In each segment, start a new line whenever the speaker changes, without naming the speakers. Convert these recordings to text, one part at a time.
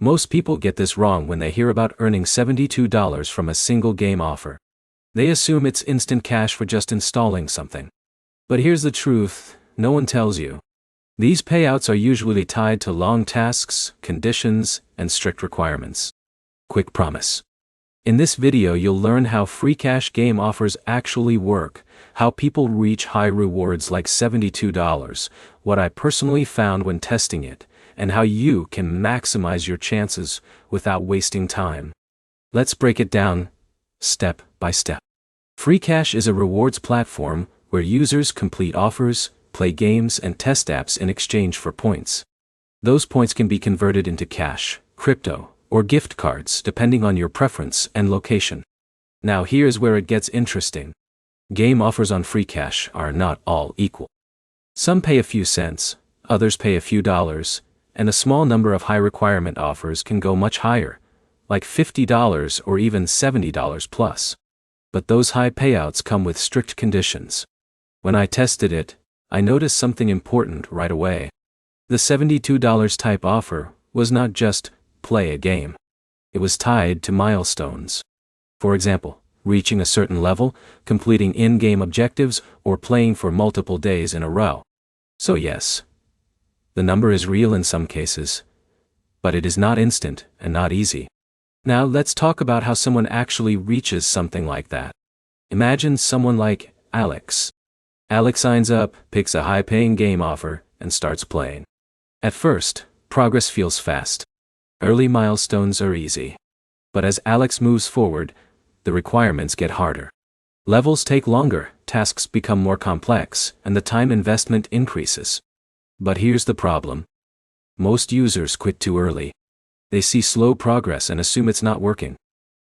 Most people get this wrong when they hear about earning $72 from a single game offer. They assume it's instant cash for just installing something. But here's the truth, no one tells you. These payouts are usually tied to long tasks, conditions, and strict requirements. Quick promise. In this video you'll learn how Freecash game offers actually work, how people reach high rewards like $72, what I personally found when testing it, and how you can maximize your chances without wasting time. Let's break it down, step by step. Freecash is a rewards platform where users complete offers, play games, and test apps in exchange for points. Those points can be converted into cash, crypto, or gift cards depending on your preference and location. Now here's where it gets interesting. Game offers on Freecash are not all equal. Some pay a few cents, others pay a few dollars, and a small number of high-requirement offers can go much higher, like $50 or even $70 plus. But those high payouts come with strict conditions. When I tested it, I noticed something important right away. The $72 type offer was not just play a game. It was tied to milestones. For example, reaching a certain level, completing in-game objectives, or playing for multiple days in a row. So yes, the number is real in some cases, but it is not instant and not easy. Now let's talk about how someone actually reaches something like that. Imagine someone like Alex. Alex signs up, picks a high-paying game offer, and starts playing. At first, progress feels fast. Early milestones are easy. But as Alex moves forward, the requirements get harder. Levels take longer, tasks become more complex, and the time investment increases. But here's the problem. Most users quit too early. They see slow progress and assume it's not working.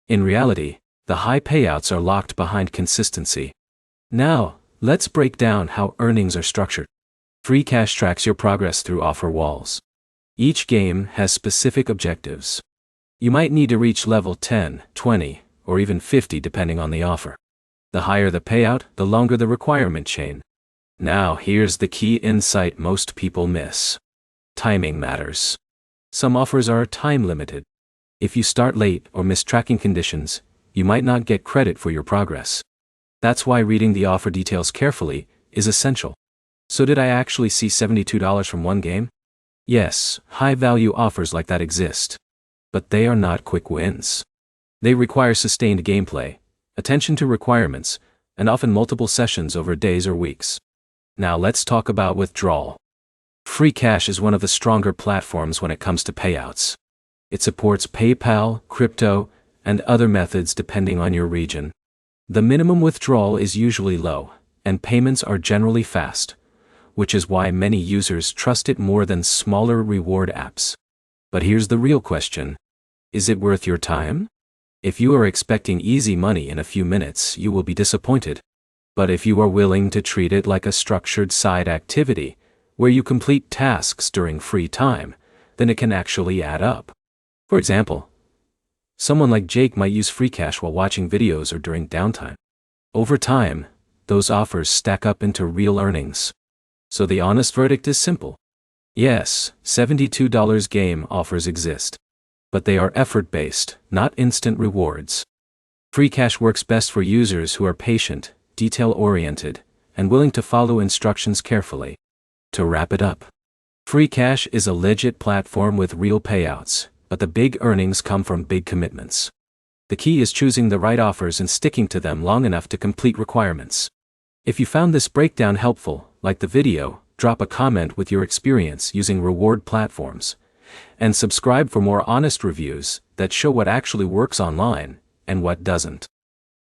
In reality, the high payouts are locked behind consistency. Now, let's break down how earnings are structured. Freecash tracks your progress through offer walls. Each game has specific objectives. You might need to reach level 10, 20, or even 50 depending on the offer. The higher the payout, the longer the requirement chain. Now here's the key insight most people miss. Timing matters. Some offers are time limited. If you start late or miss tracking conditions, you might not get credit for your progress. That's why reading the offer details carefully is essential. So did I actually see $72 from one game? Yes, high-value offers like that exist. But they are not quick wins. They require sustained gameplay, attention to requirements, and often multiple sessions over days or weeks. Now let's talk about withdrawal. Freecash is one of the stronger platforms when it comes to payouts. It supports PayPal, crypto, and other methods depending on your region. The minimum withdrawal is usually low, and payments are generally fast, which is why many users trust it more than smaller reward apps. But here's the real question. Is it worth your time? If you are expecting easy money in a few minutes, you will be disappointed. But if you are willing to treat it like a structured side activity, where you complete tasks during free time, then it can actually add up. For example, someone like Jake might use Freecash while watching videos or during downtime. Over time, those offers stack up into real earnings. So the honest verdict is simple. Yes, $72 game offers exist. But they are effort-based, not instant rewards. Freecash works best for users who are patient, detail-oriented, and willing to follow instructions carefully. To wrap it up, Freecash is a legit platform with real payouts, but the big earnings come from big commitments. The key is choosing the right offers and sticking to them long enough to complete requirements. If you found this breakdown helpful, like the video, drop a comment with your experience using reward platforms, and subscribe for more honest reviews that show what actually works online and what doesn't.